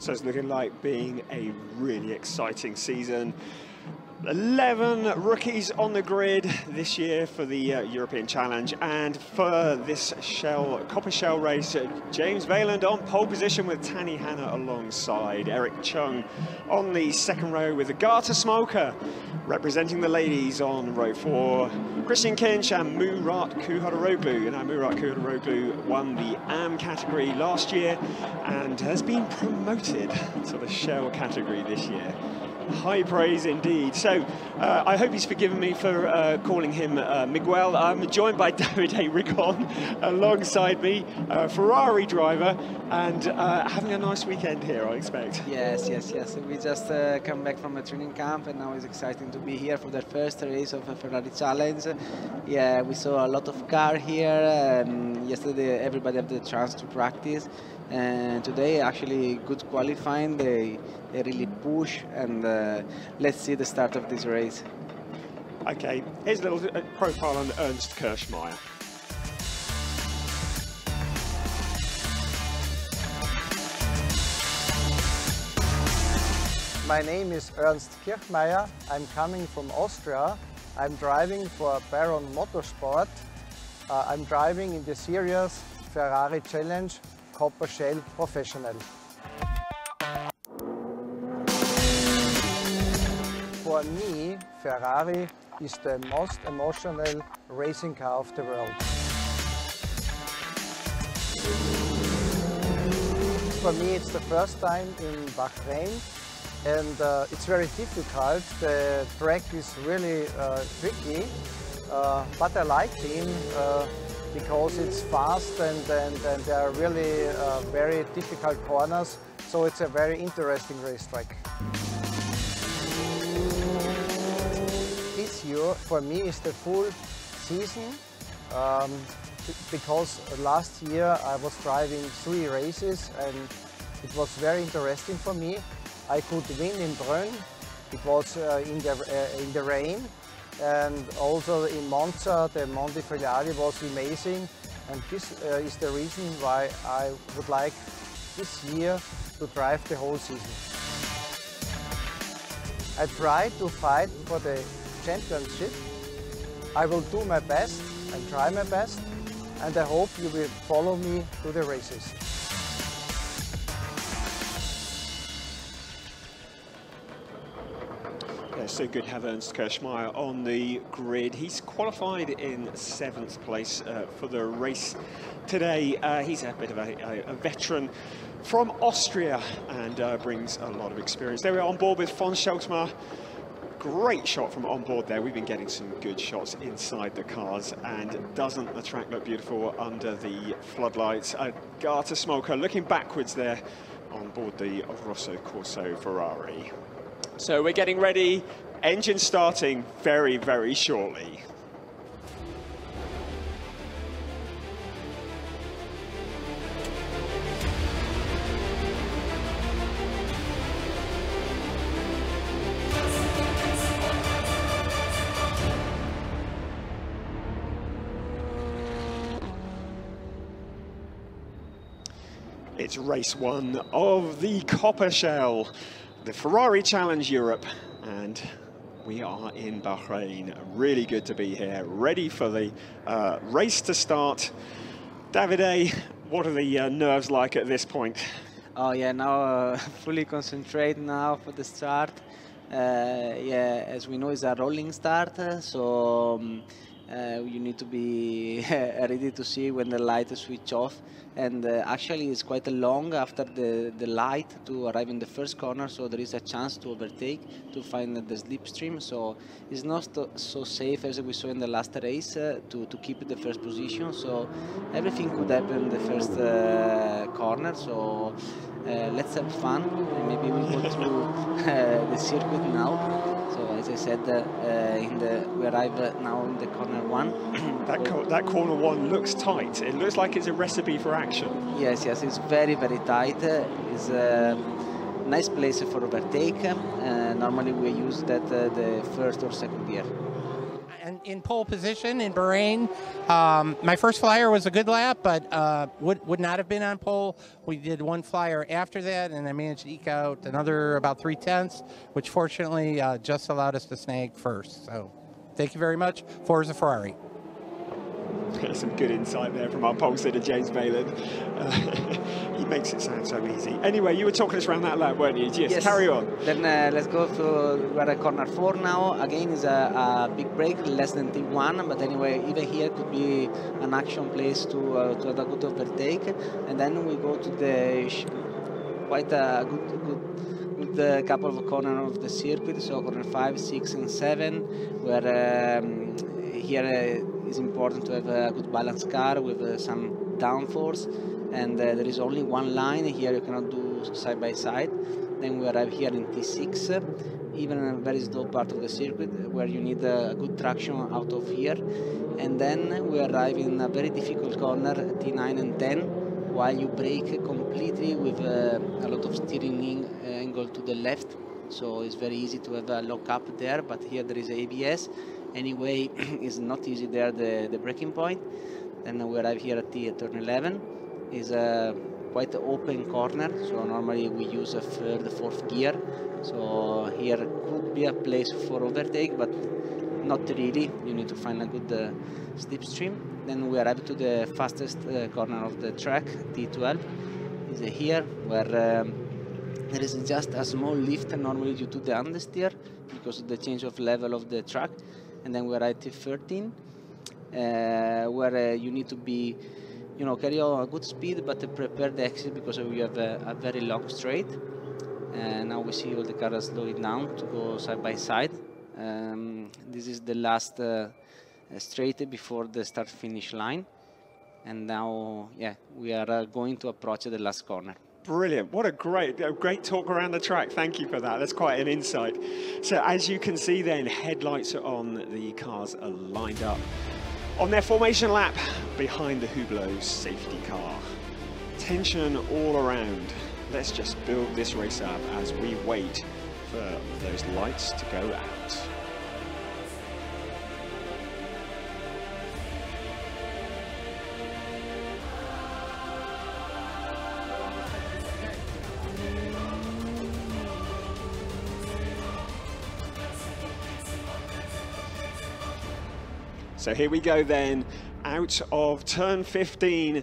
So it's looking like being a really exciting season. 11 rookies on the grid this year for the European Challenge, and for this Coppa Shell race, James Valand on pole position with Tanny Hanna alongside. Eric Chung on the second row with Agatha Smolka representing the ladies on row 4. Christian Kinch and Murat Kuhadaroglu. Now Murat Kuhadaroglu won the AM category last year and has been promoted to the Shell category this year. High praise indeed. So I hope he's forgiven me for calling him Miguel. I'm joined by Davide Rigon alongside me, Ferrari driver, and having a nice weekend here, I expect. Yes. We just come back from a training camp, and now it's exciting to be here for the first race of a Ferrari Challenge. Yeah, we saw a lot of car here. Yesterday everybody had the chance to practice, and today actually good qualifying. They really push, and let's see the start of this race. Okay, here's a little profile on Ernst Kirschmeier. My name is Ernst Kirchmeier. I'm coming from Austria. I'm driving for Bahrain Motorsport. I'm driving in the series Ferrari Challenge Coppa Shell Professional. For me, Ferrari is the most emotional racing car of the world. For me, it's the first time in Bahrain, and it's very difficult. The track is really tricky, but I like him because it's fast, and there are really very difficult corners, so it's a very interesting racetrack. This year for me is the full season, because last year I was driving 3 races and it was very interesting for me. I could win in Brünn. It was in the rain, and also in Monza the Monte Filiali was amazing, and this is the reason why I would like this year to drive the whole season. I try to fight for the championship. I will do my best and try my best, and I hope you will follow me to the races. Yeah, so good to have Ernst Kirschmeier on the grid. He's qualified in 7th place for the race today. He's a bit of a veteran from Austria and brings a lot of experience. There we are on board with von Scheltmar. Great shot from on board there. We've been getting some good shots inside the cars, and doesn't the track look beautiful under the floodlights? Agatha Smolka looking backwards there on board the Rosso Corso Ferrari. So we're getting ready, engine starting very, very shortly. It's race 1 of the Coppa Shell, the Ferrari Challenge Europe, and we are in Bahrain. Really good to be here, ready for the race to start. Davide, what are the nerves like at this point? Oh yeah, now fully concentrate now for the start. Yeah, as we know, it's a rolling start, so you need to be ready to see when the light switch off. And actually it's quite long after the light to arrive in the first corner, so there is a chance to overtake, to find the slipstream. So it's not so safe as we saw in the last race to keep the first position. So everything could happen in the first corner. So let's have fun, and maybe we go through the circuit now. So as I said, we arrive now in the corner 1. That corner 1 looks tight. It looks like it's a recipe for action. Yes, it's very, very tight. It's a nice place for overtake. Normally we use that the first or second gear. and in pole position in Bahrain. My first flyer was a good lap, but would not have been on pole. We did one flyer after that, and I managed to eke out another about 3/10, which fortunately just allowed us to snag first. So thank you very much. Forza Ferrari. Some good insight there from our pole sitter, James Bayland. He makes it sound so easy. Anyway, you were talking us around that lap, weren't you? Yes, carry on. Then let's go to we're at corner 4 now. Again, is a big break, less than T1, but anyway, even here could be an action place to have a good overtake. And then we go to the quite a good couple of corners of the circuit, so corner 5, 6, and 7, where here it's important to have a good balanced car with some downforce, and there is only one line here. You cannot do side by side. Then we arrive here in T6, even in a very slow part of the circuit where you need a good traction out of here. And then we arrive in a very difficult corner, T9 and 10, while you brake completely with a lot of steering angle to the left. So it's very easy to have a lock up there, but here there is ABS. Anyway, it's not easy there, the braking point. Then we arrive here at turn 11. Is a quite open corner, so normally we use a third, fourth gear. So here could be a place for overtake, but not really. You need to find a good slipstream. Then we arrive to the fastest corner of the track, T12. Is here where there is just a small lift normally due to the understeer because of the change of level of the track. And then we're at T13, where you need to be, carry on a good speed, but prepare the exit because we have a very long straight. And now we see all the cars slowing down to go side by side. This is the last straight before the start-finish line. And now, yeah, we are going to approach the last corner. Brilliant. What a great talk around the track. Thank you for that. That's quite an insight. So as you can see then, headlights are on, the cars are lined up on their formation lap behind the Hublot safety car. Tension all around. Let's just build this race up as we wait for those lights to go out. So here we go then, out of turn 15,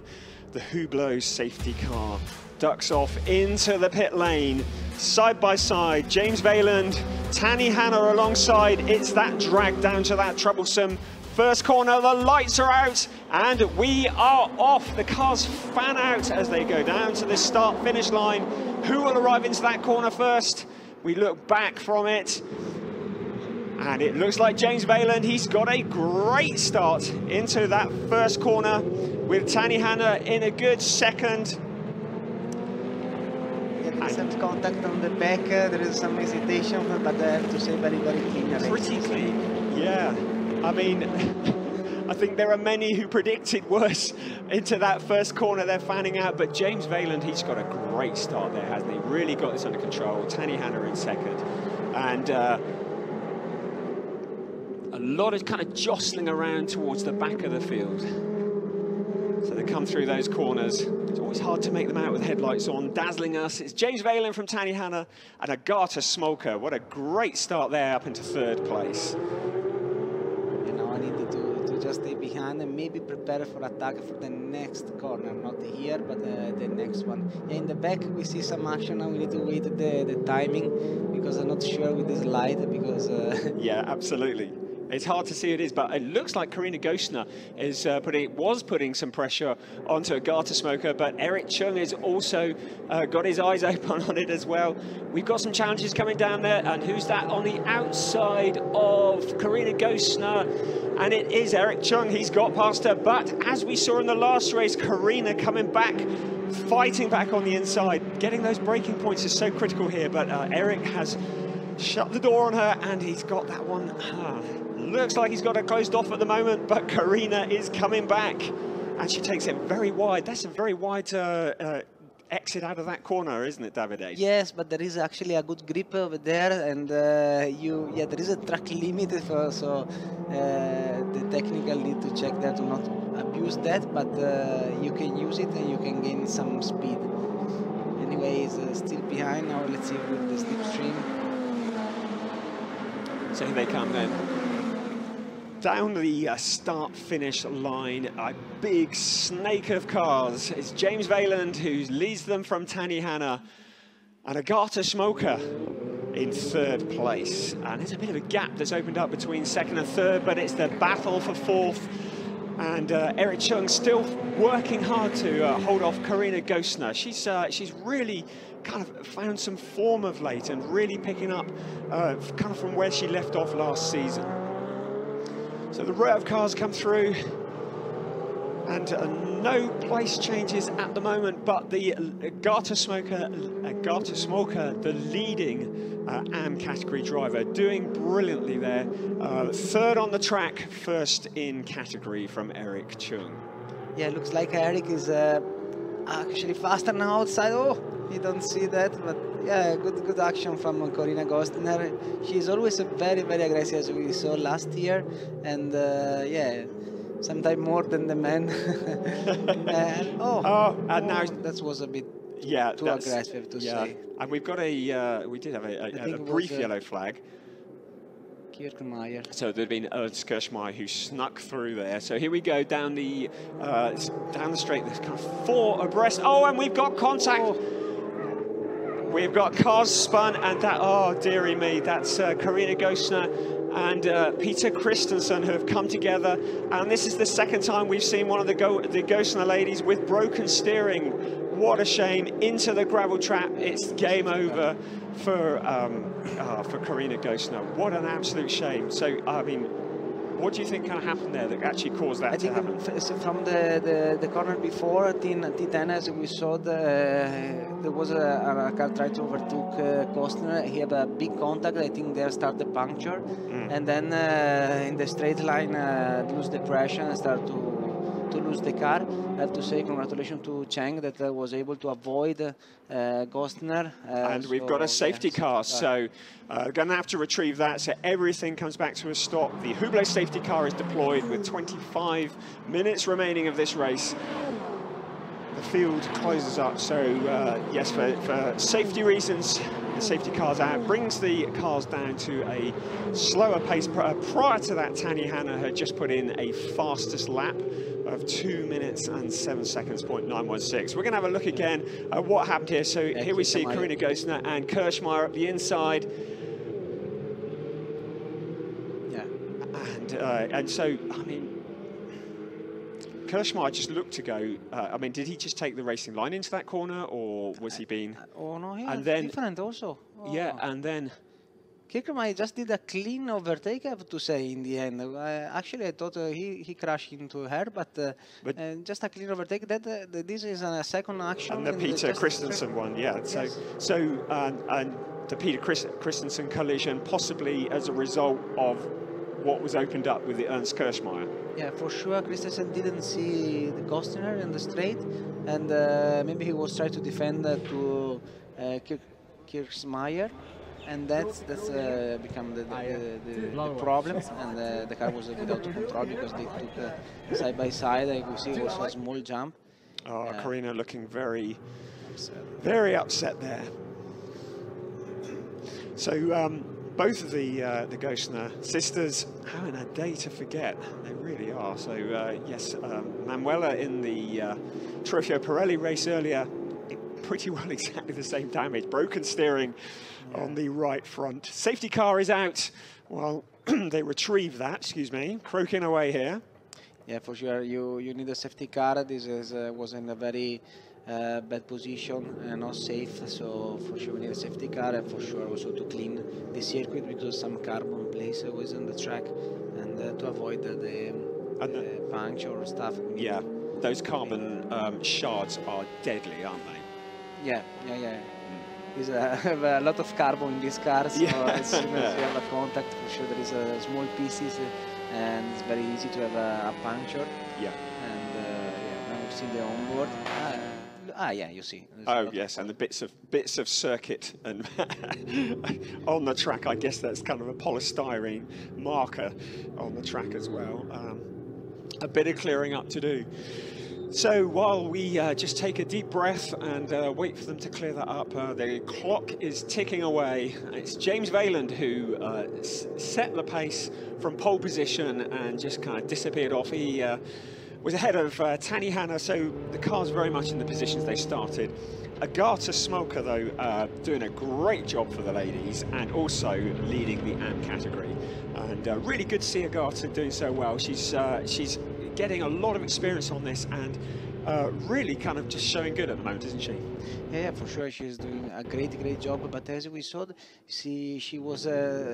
the Hublot safety car ducks off into the pit lane, side by side, James Bayland, Tanny Hanna alongside. It's that drag down to that troublesome first corner. The lights are out and we are off. The cars fan out as they go down to the start-finish line. Who will arrive into that corner first? We look back from it. And it looks like James Bayland, he's got a great start into that first corner with Tanny Hanna in a good second. There is some contact on the back, there is some hesitation, but I have to say very, very clean. Pretty clean, yeah. I mean, I think there are many who predicted worse into that first corner. They're fanning out, but James Bayland, he's got a great start there, hasn't he? Really got this under control. Tanny Hanna in second. And a lot of kind of jostling around towards the back of the field. So they come through those corners. It's always hard to make them out with headlights on, dazzling us. It's James Bayland from Tanny Hanna and Agata Smolka. What a great start there up into third place. I needed to just stay behind and maybe prepare for attack for the next corner, not here, but the next one. Yeah, in the back we see some action now. We need to wait the timing because I'm not sure with this light because... Yeah, absolutely. It's hard to see it is, but it looks like Karina Gosner is was putting some pressure onto Agata Smolka, but Eric Chung has also got his eyes open on it as well. We've got some challenges coming down there, and who's that on the outside of Karina Gosner? And it is Eric Chung. He's got past her, but as we saw in the last race, Karina coming back, fighting back on the inside. Getting those braking points is so critical here, but Eric has shut the door on her, and he's got that one. Looks like he's got it closed off at the moment, but Karina is coming back, and she takes it very wide. That's a very wide exit out of that corner, isn't it, Davide? Yes, but there is actually a good grip over there, and there is a track limit, so the technical need to check there to not abuse that, but you can use it and you can gain some speed. Anyway, he's still behind now. Let's see with the slipstream. So here they come then. Down the start-finish line, a big snake of cars. It's James Valand who leads them from Tanihana, and Agata Smoker in third place. And there's a bit of a gap that's opened up between second and third, but it's the battle for fourth. And Eric Chung still working hard to hold off Karina Gosner. She's really kind of found some form of late and really picking up kind of from where she left off last season. So the row of cars come through, and no place changes at the moment, but the Agata Smoker, the leading AM category driver, doing brilliantly there. Third on the track, first in category from Eric Chung. Yeah, looks like Eric is actually faster now outside. Oh, you don't see that, but yeah, good action from Corina Gostner. She's always very aggressive, as we saw last year, and yeah, sometimes more than the men. And now that was a bit too aggressive to say. And we did have a brief yellow flag. Kirchmeier. So there'd been Ernst Kirchmeier who snuck through there. So here we go down the straight. There's kind of four abreast. Oh, and we've got contact. Oh. We've got cars spun, and that, oh dearie me, that's Karina Gosner and Peter Christensen who have come together. And this is the second time we've seen one of the Gosner ladies with broken steering. What a shame. Into the gravel trap. It's game over for Karina Gosner. What an absolute shame. So, I mean, what do you think kind of happened there that actually caused that to happen? I think from the corner before, T10, as we saw, there was a car tried to overtook Gosner. He had a big contact. I think there started the puncture. And then in the straight line, lose the pressure and start to lose the car. I have to say congratulations to Cheng that was able to avoid Gostner. And we've got a safety car, so going to have to retrieve that. So everything comes back to a stop. The Hublot safety car is deployed with 25 minutes remaining of this race. The field closes up, so yes, for safety reasons, the safety car's out, brings the cars down to a slower pace. Prior to that, Tanihana had just put in a fastest lap of 2 minutes and 7 seconds, 0.916. We're going to have a look again at what happened here. So here we see Karina Gosner and Kirchmeier up the inside. Yeah. And so, I mean, Kirchmeier just looked to go. I mean, did he just take the racing line into that corner, or was he being? Oh no, yeah, and then, different also. Oh. Yeah, and then Kirchmeier just did a clean overtake, I have to say, in the end. Actually, I thought he crashed into her, but just a clean overtake. This is a second action. And the Peter Christensen one, yeah. Yes. So and the Peter Christensen collision, possibly as a result of what was opened up with the Ernst Kirchmeier. Yeah, for sure, Christensen didn't see the Gostner in the straight, and maybe he was trying to defend to Kirchmeier, and that's become the problem, and the car was without control because they took side by side. I could see also a small jump. Oh, Karina looking very upset there. So both of the Gosner sisters having a day to forget. They really are. So yes, Manuela in the Trofeo Pirelli race earlier, pretty well exactly the same damage. Broken steering on the right front. Safety car is out. Well, they retrieve that, excuse me, croaking away here. Yeah, for sure. You need a safety car. This was in a very bad position and not safe, so for sure we need a safety car, and for sure also to clean the circuit because some carbon place was on the track, and to avoid the puncture or stuff. Yeah, those carbon shards are deadly, aren't they? Yeah. There's a lot of carbon in these cars, so as soon as you have a contact, for sure there is small pieces, and it's very easy to have a puncture. Yeah. And now we've seen the onboard. Yeah, you see. Oh yes, and the bits of circuit and on the track. I guess that's kind of a polystyrene marker on the track as well. A bit of clearing up to do. So while we just take a deep breath and wait for them to clear that up, the clock is ticking away. It's James Valand who set the pace from pole position and just kind of disappeared off. He was ahead of Tani Hanna, so the car's very much in the positions they started. Agata Smolka, though, doing a great job for the ladies and also leading the AM category. And really good to see Agata doing so well. She's getting a lot of experience on this and really kind of just showing good at the moment, isn't she? Yeah, for sure. She's doing a great job. But as we saw, she was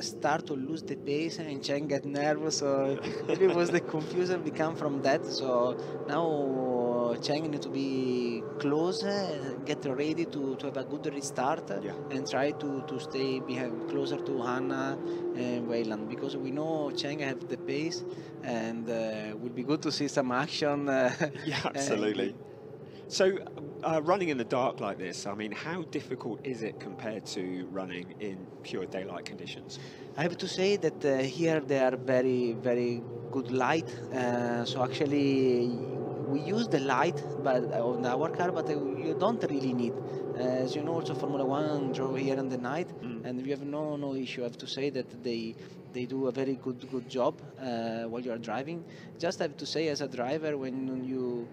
start to lose the pace and Cheng get nervous. So maybe it was the confusion become from that. So now Cheng need to be close, get ready to have a good restart, and try to stay behind, closer to Hanna and Wayland, because we know Cheng have the pace, and would be good to see some action. Yeah, absolutely. So running in the dark like this, I mean, how difficult is it compared to running in pure daylight conditions? I have to say that here they are very good light. So actually we use the light on our car, but you don't really need. As you know, also Formula One drove here in the night, and we have no issue. I have to say that they do a very good job while you are driving. Just have to say, as a driver, when you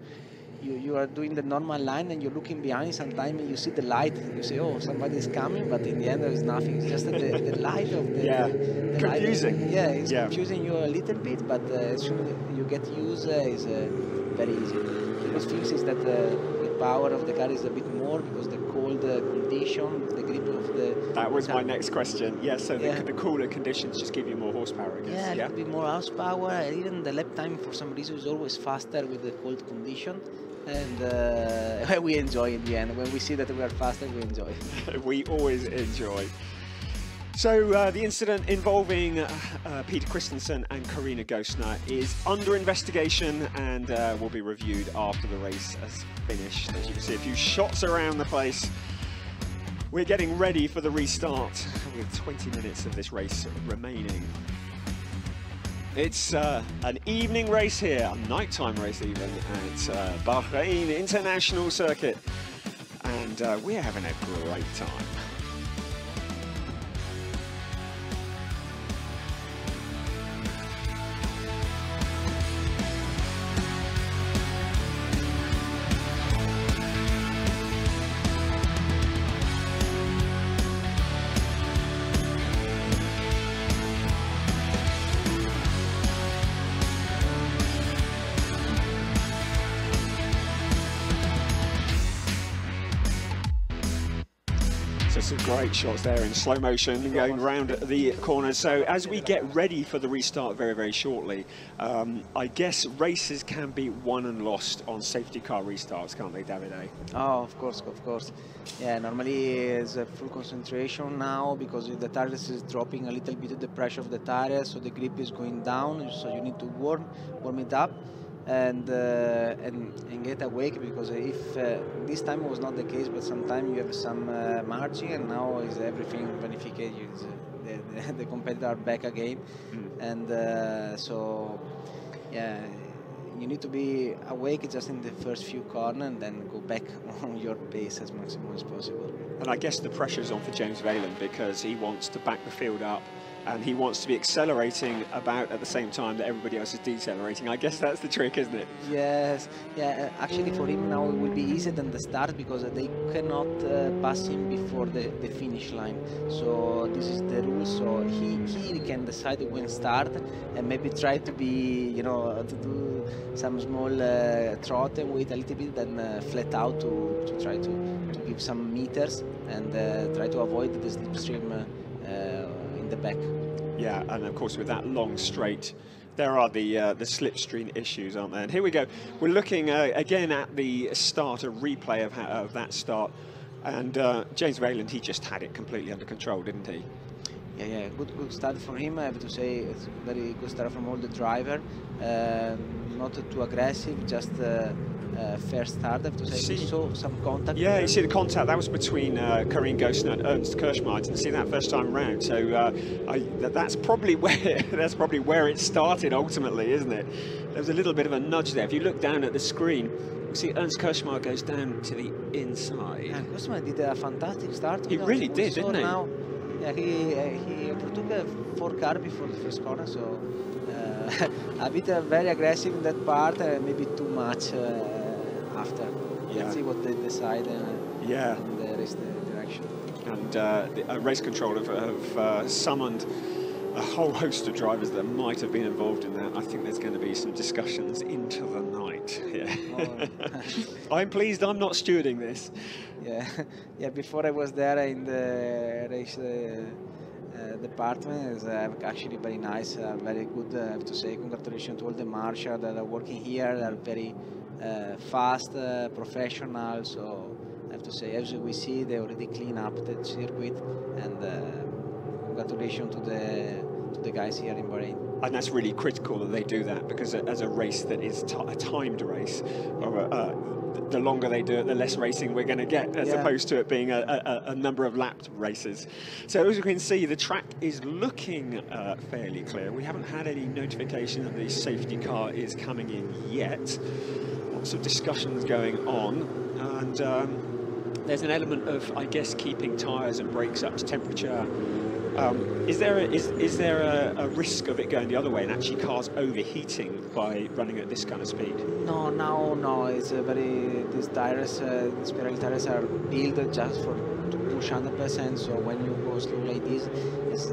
are doing the normal line and you're looking behind, sometimes you see the light, you say, oh, somebody is coming, but in the end there is nothing. It's just the light of the confusing. Light, it's confusing you a little bit, but as soon as you get used, it's very easy. The biggest thing is that the power of the car is a bit more because the cold condition, the grip of the... That was my next question. So the cooler conditions just give you more horsepower, I guess. A little bit more horsepower. Even the lap time for some reason is always faster with the cold condition. And we enjoy in the end. When we see that we are faster, we enjoy. We always enjoy. So the incident involving Peter Christensen and Karina Gosner is under investigation and will be reviewed after the race has finished. As you can see, a few shots around the place. We're getting ready for the restart with 20 minutes of this race remaining. It's an evening race here, a nighttime race even, at Bahrain International Circuit. And we're having a great time. Some great shots there in slow motion going round the corners. So as we get ready for the restart very shortly, I guess races can be won and lost on safety car restarts, can't they, Davide? Oh, of course. Yeah, normally it's a full concentration now because the tires is dropping a little bit the pressure of the tires, so the grip is going down, so you need to warm it up. And get awake, because if this time was not the case, but sometimes you have some margin, and now is everything verified. The competitor are back again, and so yeah, you need to be awake just in the first few corners and then go back on your pace as maximum as possible. And I guess the pressure is on for James Valand because he wants to back the field up. And he wants to be accelerating about at the same time that everybody else is decelerating. I guess that's the trick, isn't it? Yes. Yeah. Actually, for him now it will be easier than the start because they cannot pass him before the finish line. So this is the rule. So he can decide when start and maybe try to be, to do some small trot and wait a little bit, then flat out to try to give some meters and try to avoid the slipstream in the back. Yeah, and of course with that long straight, there are the slipstream issues, aren't there? And here we go. We're looking again at the start, a replay of that start. And James Valand, he just had it completely under control, didn't he? Yeah, good start for him. I have to say it's a very good start from all the driver. Not too aggressive, just fair start, I have to say. We saw some contact. Yeah, you see the contact, that was between Karin Gosner and Ernst Kirschmar. I didn't see that first time round, so that's probably where it started ultimately, isn't it? There was a little bit of a nudge there. If you look down at the screen, you see Ernst Kirschmar goes down to the inside. And Kirschmar did a fantastic start. He really did, didn't he? Now, yeah, he overtook a 4-car before the first corner, so a bit very aggressive in that part, maybe too much after. Yeah. Let's see what they decide in the race direction. And the race control have summoned a whole host of drivers that might have been involved in that. I think there's going to be some discussions into the night. Yeah. Oh. I'm pleased I'm not stewarding this. Yeah, yeah. Before I was there in the race department, it's actually very nice, very good. I have to say, congratulations to all the marshals that are working here. They are very fast, professional. So I have to say, as we see, they already clean up the circuit, and congratulations to the guys here in Bahrain. And that's really critical that they do that, because as a race that is a timed race, or the longer they do it, the less racing we're going to get, as opposed to it being a number of lapped races. So as you can see, the track is looking fairly clear. We haven't had any notification that the safety car is coming in yet. Lots of discussions going on, and there's an element of, I guess, keeping tyres and brakes up to temperature. Is there a risk of it going the other way and actually cars overheating by running at this kind of speed? No. It's a these tires, these Pirelli tires are built just to push 100%. So when you go slow like this, it's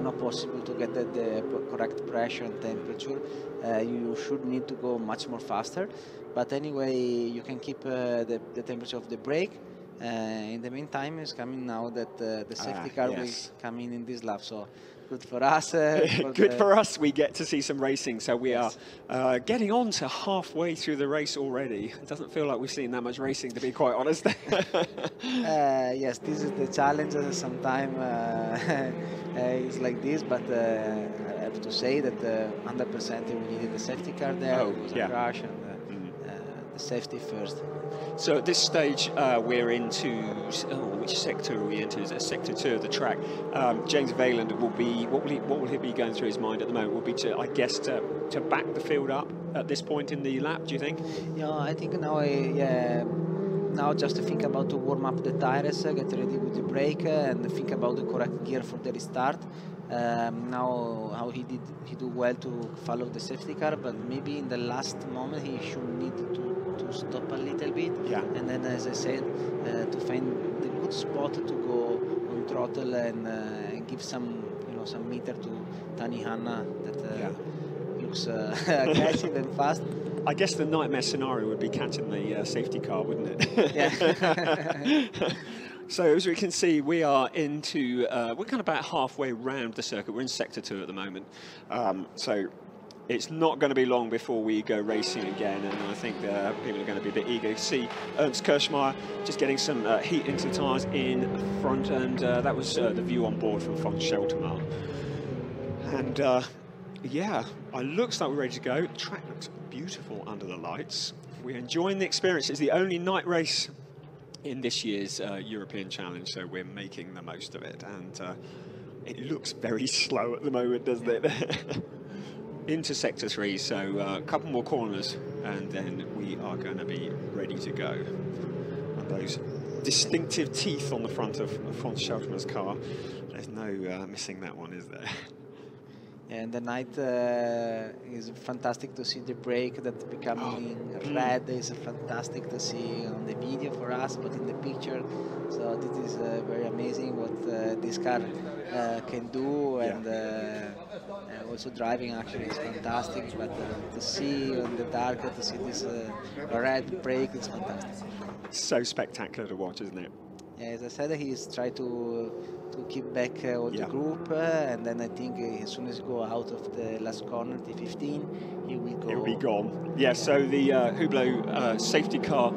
not possible to get the correct pressure and temperature. You should need to go much more faster. But anyway, you can keep the temperature of the brake. In the meantime, it's coming now that the safety car will come in this lap, so good for us. Good for us, we get to see some racing, so we are getting on to halfway through the race already. It doesn't feel like we've seen that much racing, to be quite honest. Yes, this is the challenge. Sometimes it's like this, but I have to say that 100% we needed the safety car there. It was a crash, and the safety first. So at this stage, we're into, which sector are we into? Is it sector 2 of the track? James Valand will be, what will he be going through his mind at the moment? Will be to, I guess, to back the field up at this point in the lap, do you think? Yeah, I think now, now just to think about to warm up the tires, get ready with the brake, and think about the correct gear for the restart. Now, how he do well to follow the safety car, but maybe in the last moment he should need to stop a little bit, and then, as I said, to find the good spot to go on throttle and give some meter to Tani Hanna that looks aggressive and fast. I guess the nightmare scenario would be catching the safety car, wouldn't it? Yeah. So as we can see, we are into, we're kind of about halfway round the circuit. We're in sector 2 at the moment. So it's not going to be long before we go racing again, and I think people are going to be a bit eager to see Ernst Kirschmar just getting some heat into the tyres in front, and that was the view on board from von Scheltema. And yeah, it looks like we're ready to go. The track looks beautiful under the lights. We're enjoying the experience. It's the only night race in this year's European Challenge, so we're making the most of it, and it looks very slow at the moment, doesn't it? Into sector 3, so a couple more corners, and then we are going to be ready to go. And those distinctive teeth on the front of von Scheltema's car, there's no missing that one, is there? And the night is fantastic to see the brake that becoming red. Is fantastic to see on the video for us, but in the picture. So this is very amazing what this car can do, and also driving actually is fantastic. But to see in the dark, to see this red brake, it's fantastic. So spectacular to watch, isn't it? Yeah, as I said, he's trying to keep back all the group, and then I think as soon as he go out of the last corner, T15, he will go. He'll be gone. Yeah, so the Hublot safety car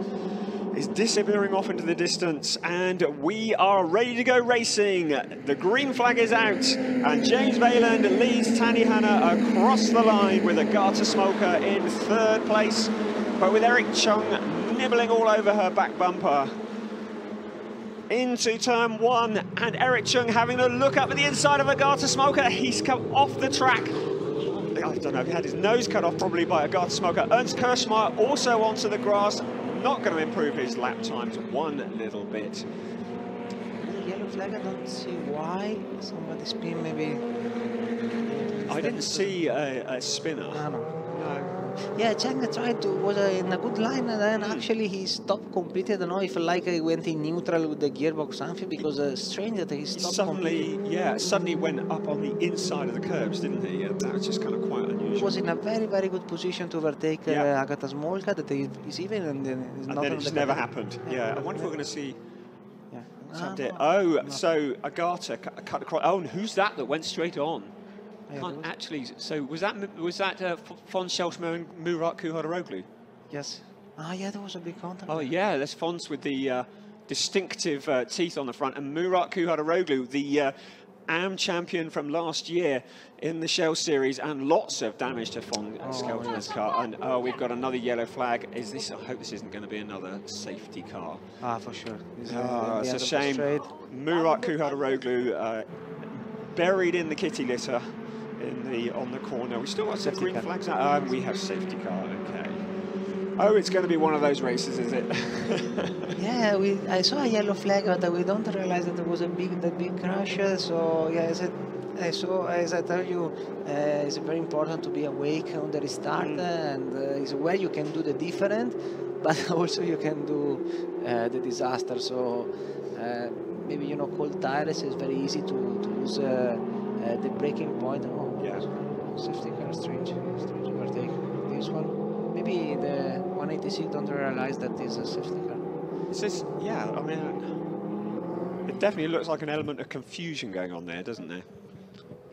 is disappearing off into the distance, and we are ready to go racing. The green flag is out, and James Valand leads Tani Hanna across the line with a Garter Smolka in 3rd place. but with Eric Chung nibbling all over her back bumper. Into turn 1, and Eric Chung having a look up at the inside of Agata Smolka. He's come off the track. I don't know, he had his nose cut off probably by Agata Smolka. Ernst Kirschmeier also onto the grass, not going to improve his lap times one little bit. Yellow flag, I don't see why. Somebody spin maybe. I didn't see a spinner. No. Yeah, Chang tried to, was in a good line, and then actually he stopped completely. I don't know if like he went in neutral with the gearbox something, because strange that he stopped suddenly completely. Yeah, suddenly went up on the inside of the curbs, didn't he? That was just kind of quite unusual. He was in a very, very good position to overtake Agata Smolka, that is even, and then it's not. And then it just never happened. Yeah, I wonder if we're going to see. No. So Agata cut across. Oh, and who's that went straight on? Can't actually. So was that Fons Scheltema and Murat Kuharoglu? Yes. Yeah, there was a big contact. Oh yeah, that's Fons with the distinctive teeth on the front, and Murat Kuharoglu, the AM champion from last year in the Shell Series, and lots of damage to Fons Scheltema's car. And we've got another yellow flag. Is this? I hope this isn't going to be another safety car. For sure. It's a shame. Murat Kuharoglu buried in the kitty litter. On the corner. We still got some green flags now. We have safety car, okay. Oh, it's going to be one of those races, is it? Yeah, I saw a yellow flag, but we don't realize that there was a big crash. So yeah, as I tell you, it's very important to be awake on the restart, and it's where you can do the different, but also you can do the disaster. So maybe cold tires is very easy to lose the braking point. Safety car, strange overtake. This one, maybe the 186 don't realize that is a safety car. I mean, it definitely looks like an element of confusion going on there, doesn't there?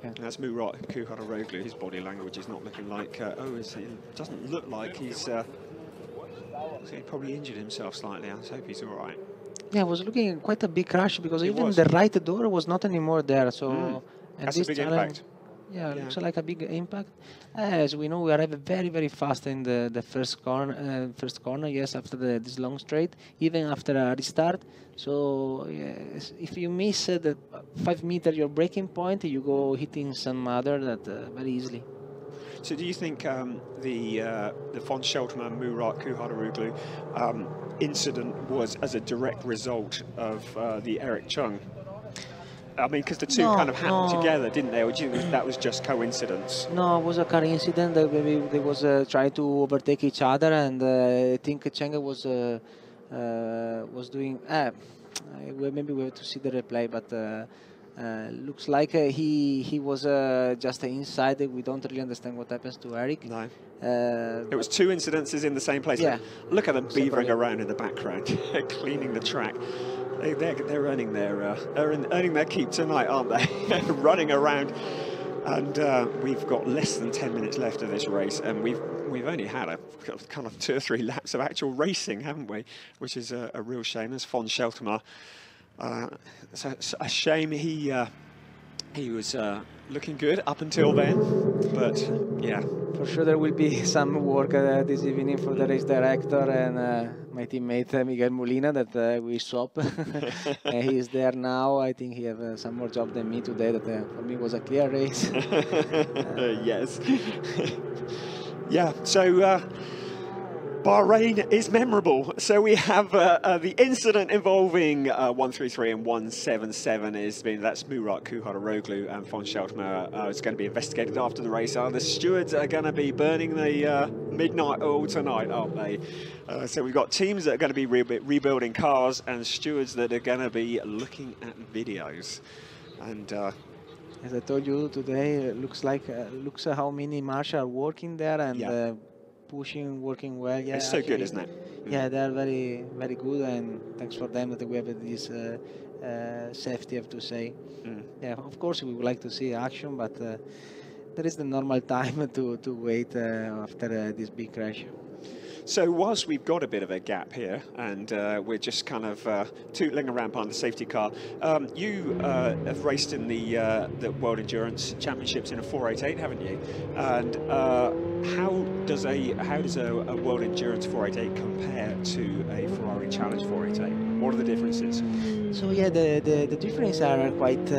Yeah. That's Murat Kuharoglu. His body language is not looking like. It doesn't look like he's. He probably injured himself slightly. I hope he's all right. Yeah, it was looking at quite a big crash, because even the right door was not anymore there. So that's a big impact. Yeah, looks like a big impact. As we know, we arrived very, very fast in the first corner. Yes, after this long straight, even after a restart. So yes, if you miss the 5 meter your braking point, you go hitting some other that very easily. So do you think the Fons Scheltema Murat Kuharoglu incident was as a direct result of the Eric Chung? I mean, because the two kind of happened together, didn't they? Or do you think that was just coincidence? No, it was a car incident. Maybe they was trying to overtake each other, and I think Cheng was doing. Maybe we have to see the replay, but looks like he was just inside. We don't really understand what happens to Eric. No. It was two incidences in the same place. Yeah. Look at them beavering around in the background, cleaning the track. They're earning their keep tonight, aren't they? Running around, and we've got less than 10 minutes left of this race, and we've only had a kind of 2 or 3 laps of actual racing, haven't we? Which is a real shame. As Fons Scheltema, it's a shame he was looking good up until then, but yeah. For sure there will be some work this evening for the race director and my teammate Miguel Molina that we swap. He is there now. I think he has some more job than me today. That for me was a clear race. Yes. Yeah, so Bahrain is memorable. So we have the incident involving 133 and 177 that's Murat Kuharoglu and Fons Scheltema. It's going to be investigated after the race. The stewards are going to be burning the midnight oil tonight, aren't they? So we've got teams that are going to be rebuilding cars and stewards that are going to be looking at videos. And as I told you today, it looks how many marshals are working there and working well. Yeah, it's so good, isn't it? Yeah, they are very, very good, and thanks for them that we have this safety, I have to say. Yeah, of course we would like to see action, but there is the normal time to wait after this big crash. So whilst we've got a bit of a gap here, and we're just kind of tootling around behind the safety car, you have raced in the World Endurance Championships in a 488, haven't you? And how does a World Endurance 488 compare to a Ferrari Challenge 488? What are the differences? So yeah, the differences are quite.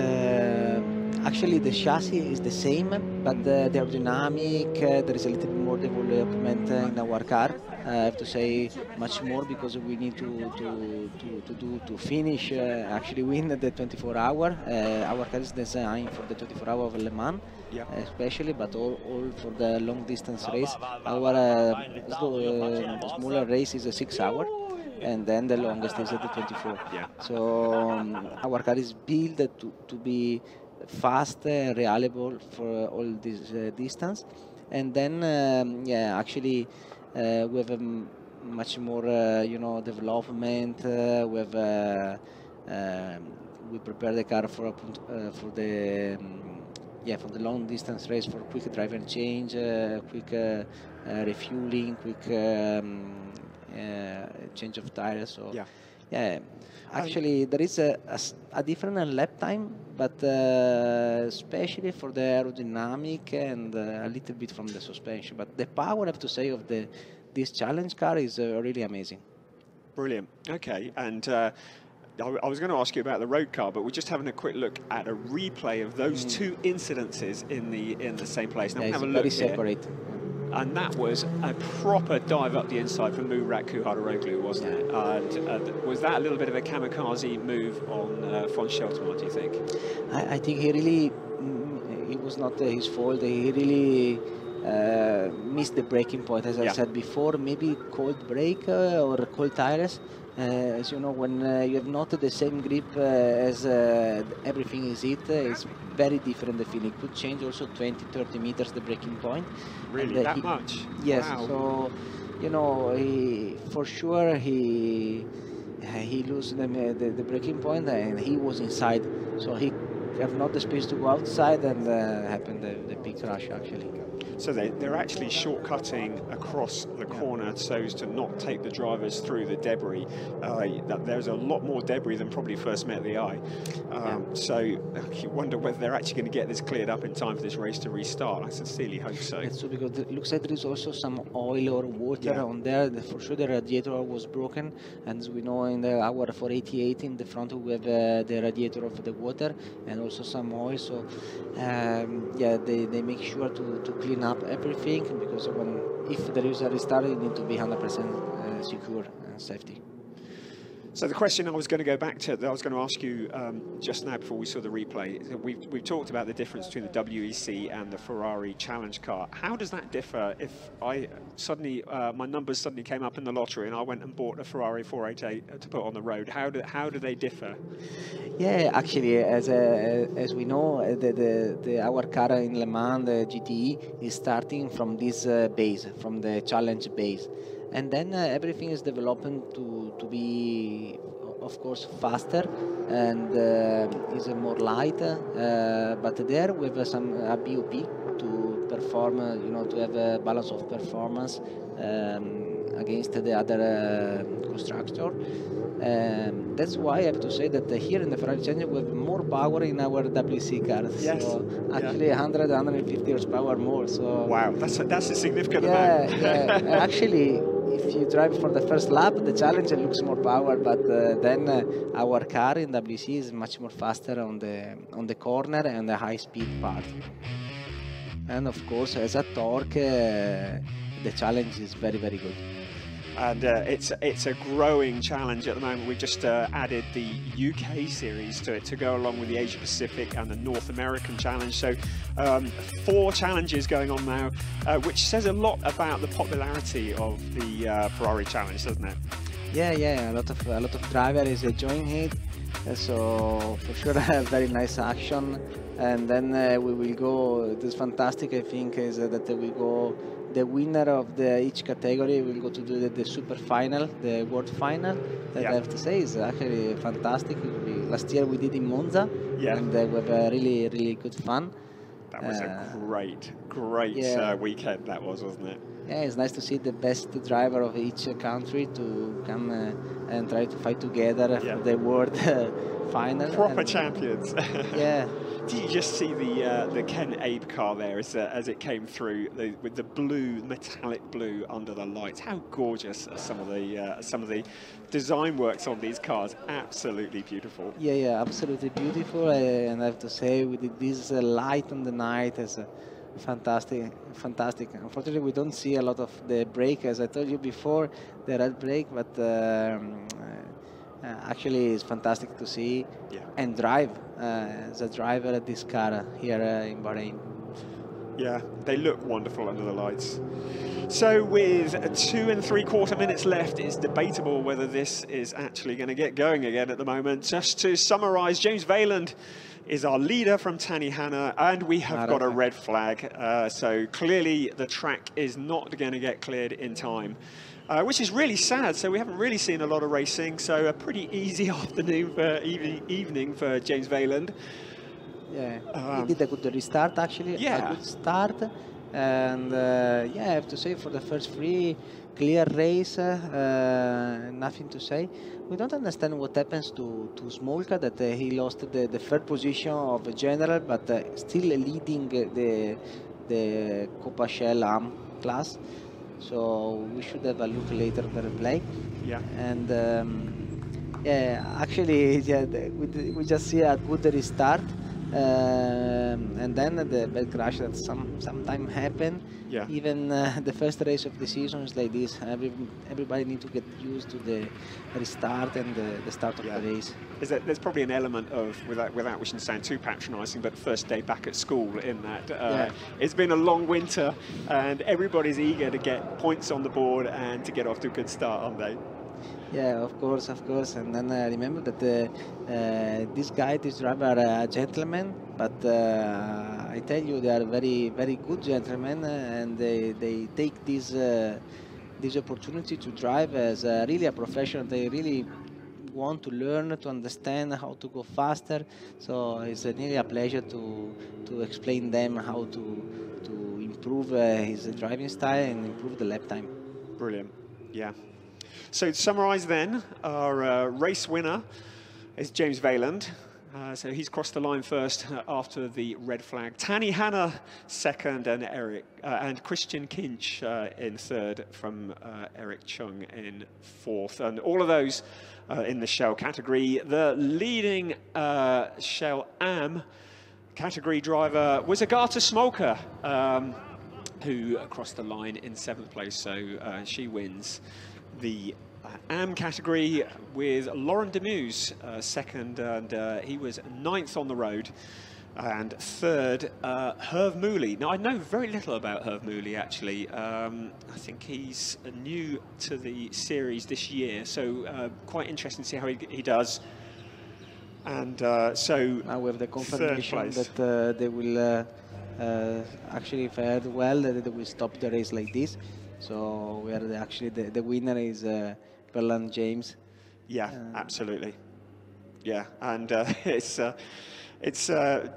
Actually, the chassis is the same, but the aerodynamic, there is a little bit more development in our car. I have to say much more because we need to finish, actually win the 24-hour. Our car is designed for the 24-hour of Le Mans, Yeah. especially, but all for the long distance race. Our smaller race is a 6-hour. And then the longest is at the 24. Yeah. So our car is built to be fast, reliable for all this distance. And then, yeah, actually, we have a much more, development. We prepare the car for the long distance race, for quick driver change, quick refueling, quick change of tires. So yeah, actually there is a different lap time, but especially for the aerodynamic and a little bit from the suspension. But the power, I have to say, of this challenge car is really amazing. Brilliant. Okay, and I was going to ask you about the road car, but we're just having a quick look at a replay of those two incidences in the same place. Now, Yeah, have a it's look very here. separate. And that was a proper dive up the inside from Murat Kuhardaroglu, wasn't it? And was that a little bit of a kamikaze move on von Scheltema, do you think? I think he really, it was not his fault. He really missed the braking point, as I said before. Maybe cold brake or cold tires. As you know, when you have not the same grip as everything is it's very different. The feeling could change also 20-30 meters the braking point. Really, that much? Yes. Wow. So you know, for sure he lose the braking point, and he was inside, so he have not the space to go outside, and happened the big crash actually. So they're actually shortcutting across the corner so as to not take the drivers through the debris. There's a lot more debris than probably first met the eye. So you wonder whether they're actually going to get this cleared up in time for this race to restart. I sincerely hope so. That's true, because it looks like there is also some oil or water on there. For sure the radiator was broken, and as we know, in our 488 in the front we have the radiator of the water and also some oil. So yeah, they make sure to clean up everything, because if there is a restart, you need to be 100% secure and safety. So the question I was going to go back to, that I was going to ask you just now before we saw the replay, we've talked about the difference between the WEC and the Ferrari Challenge car. How does that differ if I suddenly, my numbers suddenly came up in the lottery and I went and bought a Ferrari 488 to put on the road? How do they differ? Yeah, actually, as we know, our car in Le Mans, the GTE, is starting from this base, from the Challenge base. And then everything is developing to be, of course, faster and is more light. But there we have some BOP to perform, to have a balance of performance against the other constructor. That's why I have to say that here in the Ferrari Challenge we have more power in our WC cars. Yes. So actually 150 horsepower more. So wow, that's a significant amount. Yeah. Actually, if you drive for the first lap, the Challenger looks more power, but then our car in WC is much more faster on the corner and the high speed part. And of course, as a torque, the Challenge is very, very good. And it's a growing challenge at the moment. We've just added the UK series to it to go along with the Asia Pacific and the North American challenge. So 4 challenges going on now, which says a lot about the popularity of the Ferrari challenge, doesn't it? Yeah. A lot of drivers is enjoying it. So for sure, a very nice action. And then we will go. This fantastic, I think, is that we go. The winner of each category will go to do the super final, the world final. That I have to say is actually fantastic. Last year we did in Monza, and we have a really good fun. That was a great weekend, that was, wasn't it? yeah, it's nice to see the best driver of each country to come and try to fight together for the world final. Proper champions. Yeah. Did you just see the Ken Abe car there as it came through with the blue, metallic blue under the lights? How gorgeous are some of the design works on these cars? Absolutely beautiful. Yeah, yeah, absolutely beautiful. And I have to say, with this light on the night, is fantastic, fantastic. Unfortunately, we don't see a lot of the brake, as I told you before, the red brake, but actually it's fantastic to see and drive as a driver at this car here in Bahrain. Yeah, they look wonderful under the lights. So with 2 3/4 minutes left, it's debatable whether this is actually going to get going again at the moment. Just to summarise, James Wayland is our leader from Tani Hanna, and we have got a red flag. So clearly the track is not going to get cleared in time. Which is really sad. So we haven't really seen a lot of racing. So a pretty easy afternoon for evening for James Wayland. Yeah, he did a good restart actually. Yeah, a good start, and yeah, I have to say for the first three, clear race, nothing to say. We don't understand what happens to Smolka, that he lost the third position of the general, but still leading the Coppa Shell Am class. So we should have a look later at the replay. Yeah. And yeah, actually, yeah, we just see a good restart, and then the bad crash that sometime happen. Yeah. Even the first race of the season is like this. Everybody needs to get used to the restart and the start of the race. There's probably an element of, without wishing to sound too patronising, but first day back at school in that it's been a long winter and everybody's eager to get points on the board and to get off to a good start, aren't they? Yeah, of course. And then I remember that this driver are a gentleman, but I tell you, they are very, very good gentlemen, and they take this opportunity to drive as really a professional. They really want to learn, to understand how to go faster. So it's really a pleasure to explain them how to improve his driving style and improve the lap time. Brilliant. Yeah. So to summarise then, our race winner is James Wayland. So he's crossed the line first after the red flag. Tani Hanna second, and Christian Kinch in third from Eric Chung in fourth. And all of those in the Shell category. The leading Shell Am category driver was Agata Smolka, who crossed the line in seventh place. So she wins the Am category with Laurent Demuse second, and he was ninth on the road. And third, Hervé Mouli. Now, I know very little about Hervé Mouli, actually. I think he's new to the series this year, so quite interesting to see how he does. And so now we have the confirmation that they will actually, if I heard well, that they will stop the race like this. So we are actually the winner is Berland James. Yeah, absolutely. Yeah, and it's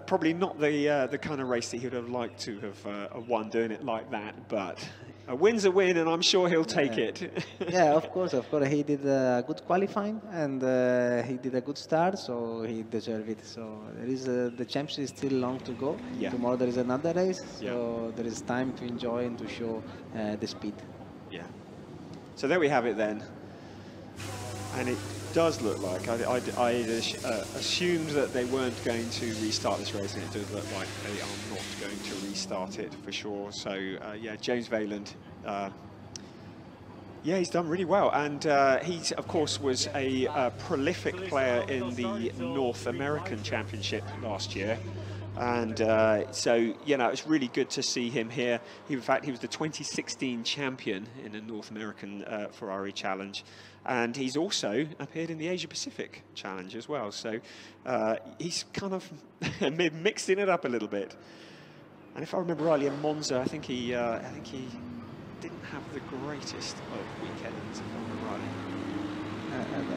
probably not the kind of race that he would have liked to have won doing it like that, but a win's a win, and I'm sure he'll take it. Yeah, of course. He did a good qualifying, and he did a good start, so he deserved it. So there is the championship is still long to go. Yeah. Tomorrow there is another race, so there is time to enjoy and to show the speed. Yeah. So there we have it then, and it does look like I assumed that they weren't going to restart this race, and it does look like they are not going to restart it for sure. So yeah, James Wayland, yeah, he's done really well, and he of course was a prolific player in the North American Championship last year. And so, you know, it's really good to see him here. In fact, he was the 2016 champion in the North American Ferrari Challenge. And he's also appeared in the Asia Pacific Challenge as well. So he's kind of mixing it up a little bit. And if I remember rightly, in Monza, I think he didn't have the greatest of weekends, if I remember rightly.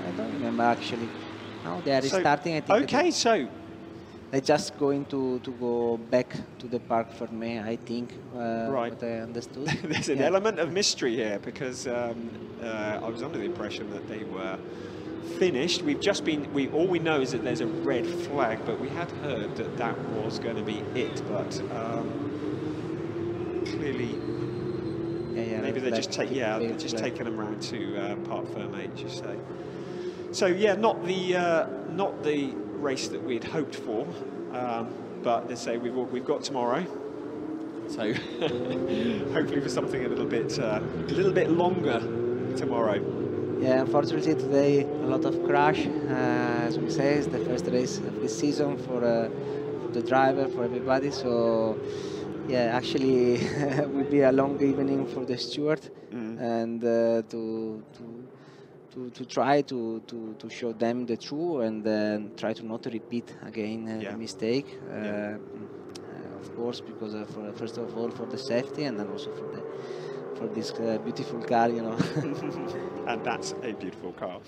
I don't remember actually. Now they are restarting. I think. Okay, so they're just going to go back to the parc fermé, I think. Right. What I understood. There's an element of mystery here because I was under the impression that they were finished. We've just been, all we know is that there's a red flag, but we had heard that that was going to be it, but clearly maybe they're just taking them around to Parc Fermé, as you say. So yeah, not the race that we'd hoped for, but let's say we've got tomorrow. So hopefully for something a little bit longer tomorrow. Yeah, unfortunately today a lot of crash. As we say, it's the first race of this season for the driver, for everybody. So yeah, actually it will be a long evening for the steward, and to try to show them the truth, and then try to not repeat again the mistake. Of course, because first of all for the safety, and then also for this beautiful car, you know. And that's a beautiful car.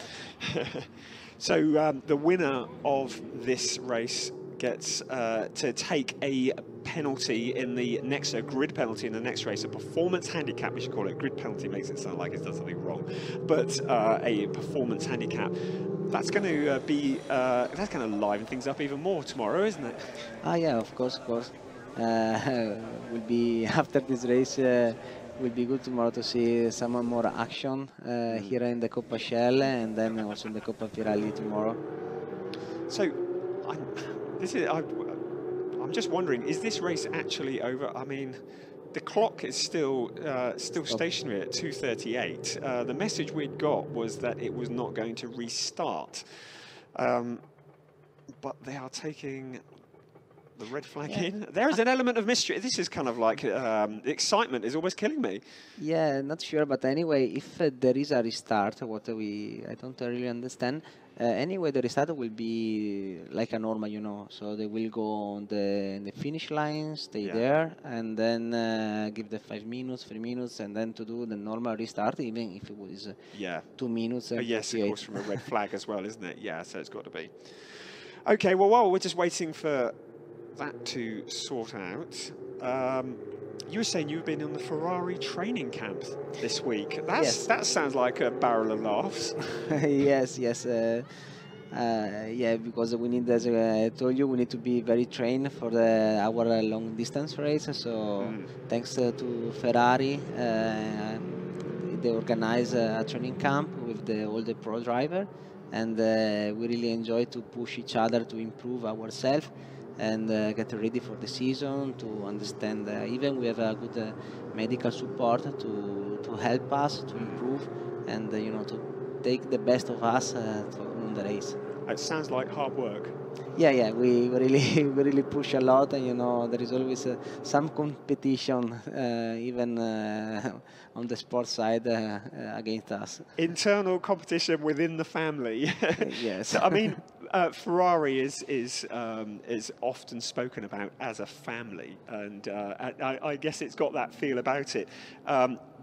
So the winner of this race gets to take a penalty in the next, a grid penalty in the next race, a performance handicap, we should call it. Grid penalty makes it sound like it's done something wrong, but a performance handicap. That's going to be, that's going to liven things up even more tomorrow, isn't it? Yeah, of course. Will be after this race. Will be good tomorrow to see some more action here in the Coppa Shell, and then also in the Coppa Pirelli tomorrow. So, I'm just wondering, is this race actually over? I mean, the clock is still stationary at 2:38. The message we'd got was that it was not going to restart, but they are taking the red flag in. There is an element of mystery. This is kind of like the excitement is almost killing me. Yeah, not sure, but anyway, if there is a restart, I don't really understand. Anyway, the restart will be like a normal, you know. So they will go on the finish line, stay there, and then give the 5 minutes, 3 minutes, and then to do the normal restart, even if it was 2 minutes. And yes, of course, from a red flag as well, isn't it? Yeah, so it's got to be. Okay, well, while we're just waiting for that to sort out, you were saying you've been in the Ferrari training camp this week. That sounds like a barrel of laughs. Yes. Yeah, because we need, as I told you, we need to be very trained for our long distance race. So thanks to Ferrari, they organize a training camp with all the pro driver, and we really enjoy to push each other to improve ourselves and get ready for the season, to understand. Even we have a good medical support to help us to improve, and you know, to take the best of us to win the race. It sounds like hard work. Yeah, we really push a lot, and you know, there is always some competition, even on the sports side, against us. Internal competition within the family. Yes. So, I mean, Ferrari is often spoken about as a family, and I guess it's got that feel about it.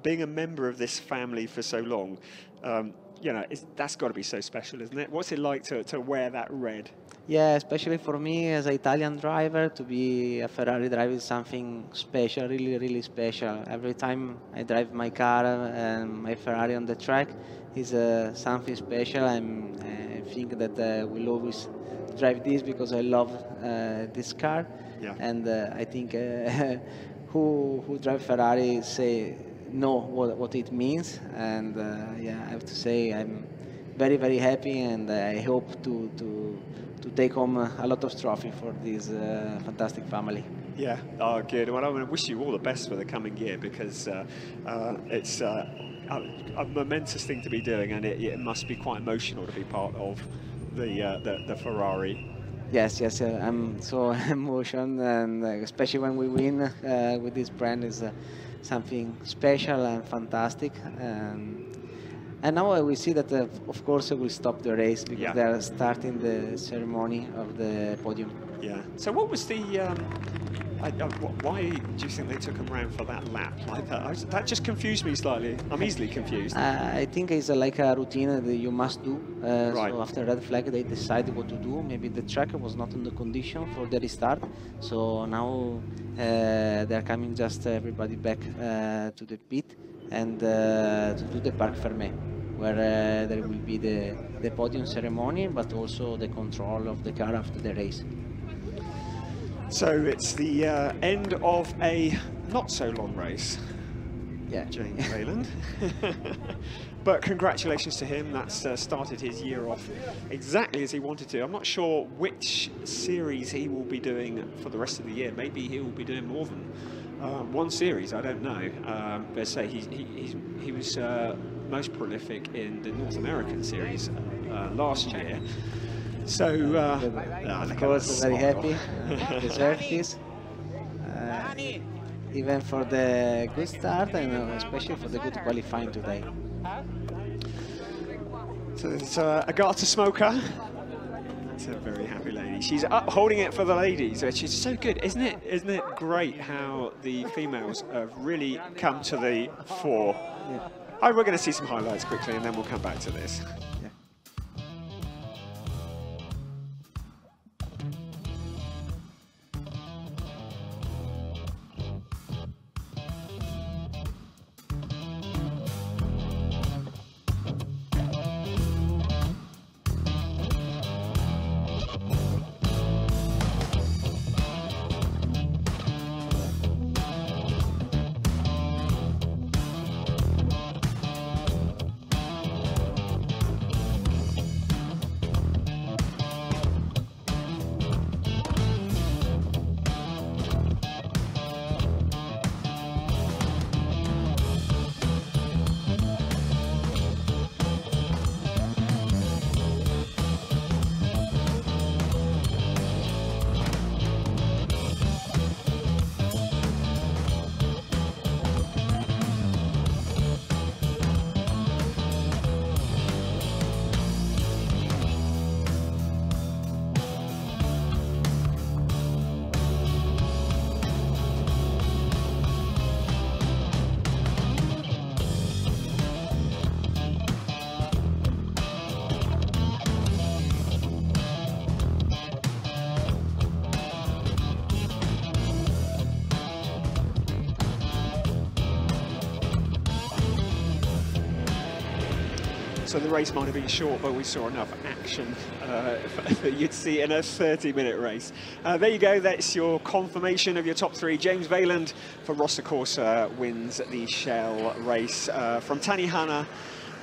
Being a member of this family for so long, you know, that's got to be so special, isn't it? What's it like to wear that red? Yeah, especially for me as an Italian driver, to be a Ferrari driver is something special, really special. Every time I drive my car and my Ferrari on the track is something special. I think that we'll always drive this because I love this car. Yeah. And I think who drive Ferrari know what it means. And yeah, I have to say I'm very happy, and I hope to take home a lot of trophy for this fantastic family. Yeah, oh good. Well, I want to wish you all the best for the coming year, because it's a momentous thing to be doing, and it must be quite emotional to be part of the Ferrari. Yes, I'm so emotional, and especially when we win with this brand is something special and fantastic. And now we see that, of course, we stop the race because Yeah. they are starting the ceremony of the podium. Yeah. So what was the... why do you think they took him round for that lap like that? That just confused me slightly. I'm easily confused. I think it's like a routine that you must do. Right. So after red flag, they decided what to do. Maybe the track was not in the condition for the restart. So now they're coming just everybody back to the pit and to do the Parc Fermé, where there will be the podium ceremony, but also the control of the car after the race. So it's the end of a not so long race. Yeah. James Wayland. But congratulations to him. That's started his year off exactly as he wanted to. I'm not sure which series he will be doing for the rest of the year. Maybe he will be doing more than one series. I don't know. But say he was most prolific in the North American series last year. So, of course, very happy. Deserve this. Even for the good start and especially for the good qualifying today. So there's Agatha Smoker. That's a very happy lady. She's up holding it for the ladies, which is so good, isn't it? Isn't it great how the females have really come to the fore? Yeah. Oh, we're going to see some highlights quickly and then we'll come back to this. Yeah. So the race might have been short, but we saw enough action that you'd see in a 30-minute race. There you go, that's your confirmation of your top three. James Wayland for Rossa Corsa wins the Shell race from Tani Hanna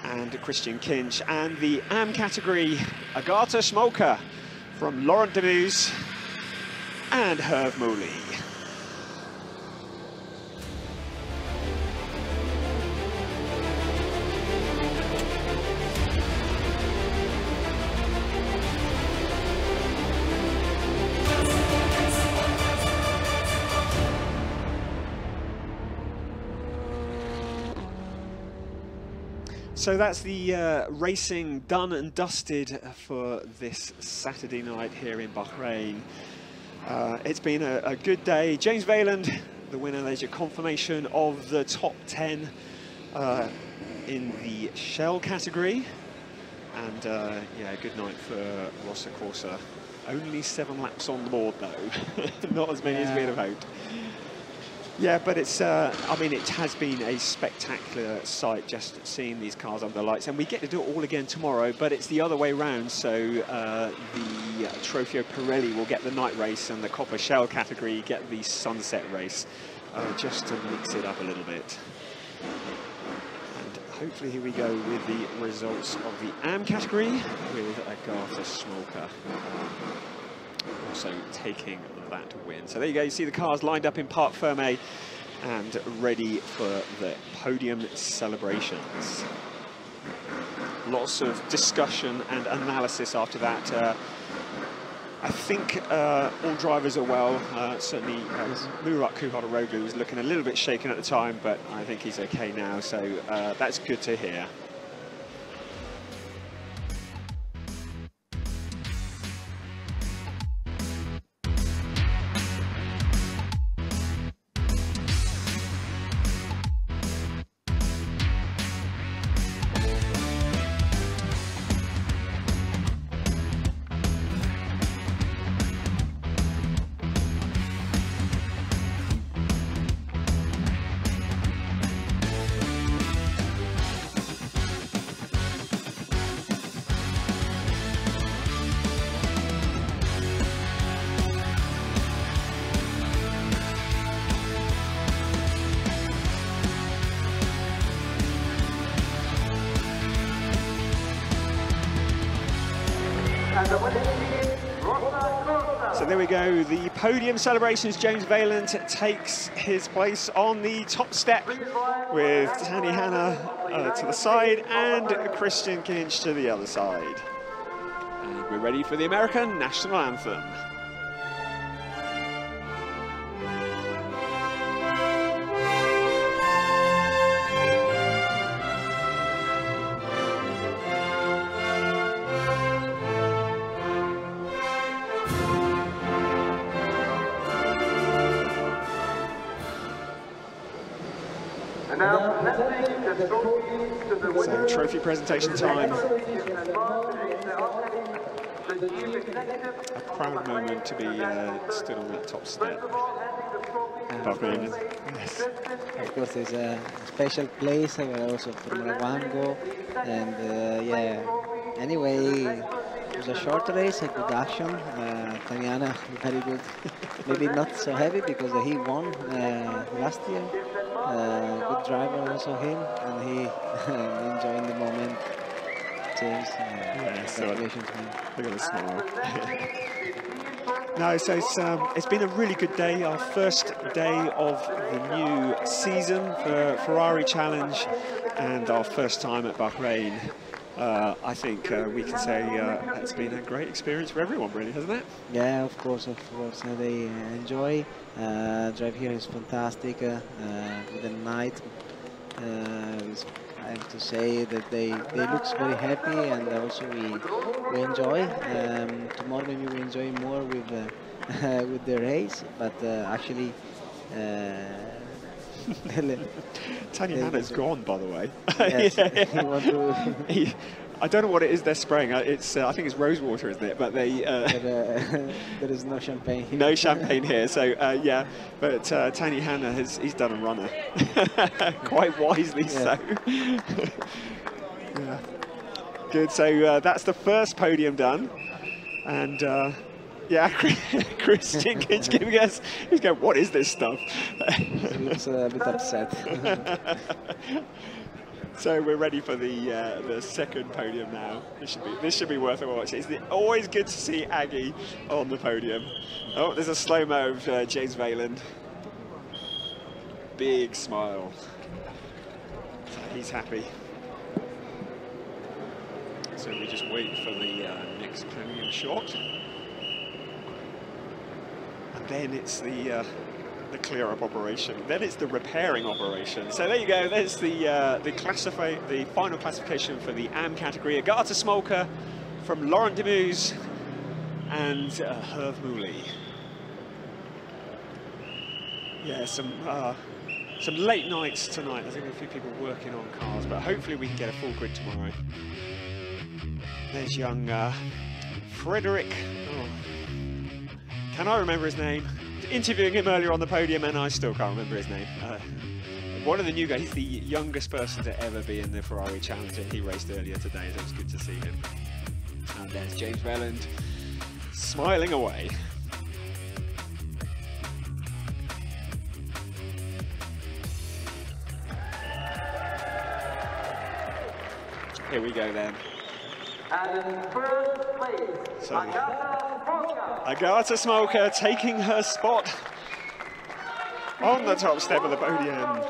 and Christian Kinch. And the AM category, Agatha Smoker from Laurent Demus and Hervé Mouli. So that's the racing done and dusted for this Saturday night here in Bahrain. It's been a good day. James Wayland, the winner. There's your confirmation of the top 10 in the Shell category. And yeah, good night for Rossa Corsa. Only 7 laps on the board though. Not as many as we'd have hoped. Yeah, but it's, I mean, it has been a spectacular sight just seeing these cars under the lights. And we get to do it all again tomorrow, but it's the other way round. So the Trofeo Pirelli will get the night race and the Coppa Shell category get the sunset race, just to mix it up a little bit. And hopefully here we go with the results of the AM category with Agatha Smoker also taking that win. So there you go, you see the cars lined up in Parc Fermé and ready for the podium celebrations. Lots of discussion and analysis after that. I think all drivers are well. Certainly Murat Kuharoglu was looking a little bit shaken at the time, but I think he's okay now, so that's good to hear. there we go. The podium celebrations. James Vaillant takes his place on the top step with Tani Hanna to the side and Christian Kinch to the other side. And we're ready for the American national anthem. So trophy presentation time. A proud moment to be stood on that top step. Bahrain. Yes. Of course, it's a special place where also Formula 1 go, and yeah. Anyway, it was a short race, a good action. Taniana, very good. Maybe not so heavy because he won last year. Good driver also him, and he enjoying the moment. James, congratulations, man. Look at the smile. No, so it's been a really good day, our first day of the new season for Ferrari Challenge and our first time at Bahrain. I think we can say it's been a great experience for everyone, really, hasn't it? Yeah, of course. They enjoy. Drive here is fantastic. With the night, I have to say that they look very happy, and also we enjoy. Tomorrow maybe we enjoy more with with the race, but actually. Tani Hanna's gone, by the way. Yes, yeah. I don't know what it is they're spraying. It's I think it's rose water, isn't it? But they there is no champagne here. No champagne here. So yeah, but Tani Hanna he's done a runner, quite wisely so. Yeah. Good. So that's the first podium done, and. Yeah, Christian Kinch giving us, he's going, what is this stuff? He looks a bit upset. So we're ready for the second podium now. This should be worth a watch. It's always good to see Aggie on the podium. Oh, there's a slow-mo of James Vaillant. Big smile. So he's happy. So we just wait for the next podium shot. Then it's the clear-up operation. Then it's the repairing operation. So there you go. There's the final classification for the AM category. Agata Smolka from Laurent Demus and Herve Mouley. Yeah, some late nights tonight. I think a few people working on cars, but hopefully we can get a full grid tomorrow. There's young Frederick. Oh. Can I remember his name? Interviewing him earlier on the podium, and I still can't remember his name. One of the new guys. He's the youngest person to ever be in the Ferrari Challenge. He raced earlier today, so it's good to see him. And there's James Vaillant smiling away. Here we go then. And in first place, so, Agata Smolka taking her spot on the top step of the podium.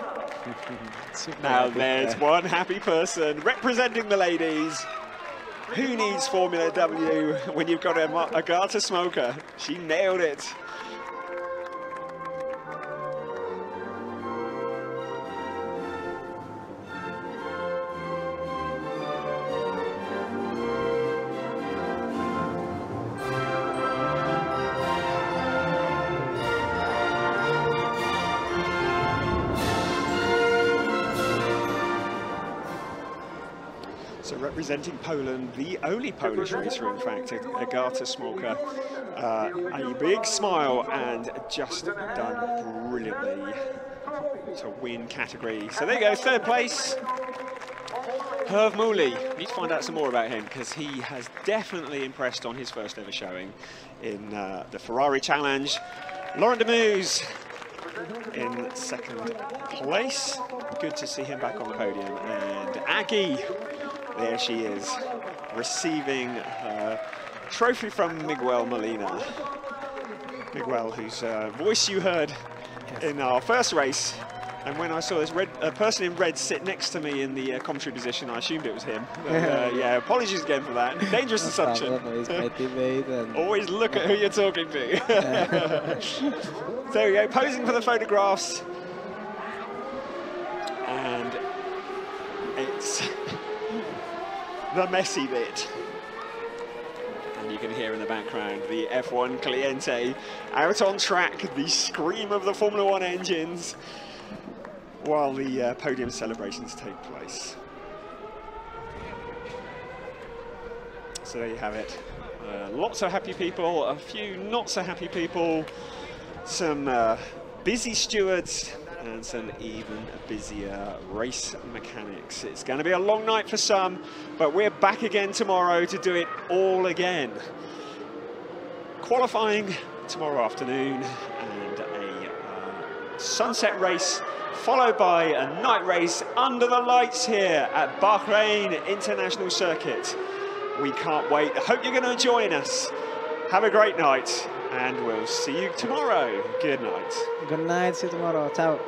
Now there's one happy person representing the ladies. Who needs Formula W when you've got Agata Smolka? She nailed it. Representing Poland, the only Polish racer, in fact, Agata Smolka. A big smile and just done brilliantly to win category. So there you go, third place. Herve Mouley. Need to find out some more about him because he has definitely impressed on his first ever showing in the Ferrari Challenge. Laurent Demus in second place. Good to see him back on the podium. And Aggie. There she is, receiving her trophy from Miguel Molina. Miguel, whose voice you heard in our first race. And when I saw this person in red sit next to me in the commentary position, I assumed it was him. But, yeah, apologies again for that. Dangerous assumption. He's my teammate. And Always look at who you're talking to. So there we go, posing for the photographs. And it's the messy bit. And you can hear in the background the F1 Cliente out on track, the scream of the Formula One engines, while the podium celebrations take place. So there you have it. Lots of happy people, a few not so happy people, some busy stewards, and some even busier race mechanics. It's going to be a long night for some, but we're back again tomorrow to do it all again. Qualifying tomorrow afternoon, and a sunset race followed by a night race under the lights here at Bahrain International Circuit. We can't wait. I hope you're going to join us. Have a great night, and we'll see you tomorrow. Good night. Good night. See you tomorrow. Ciao.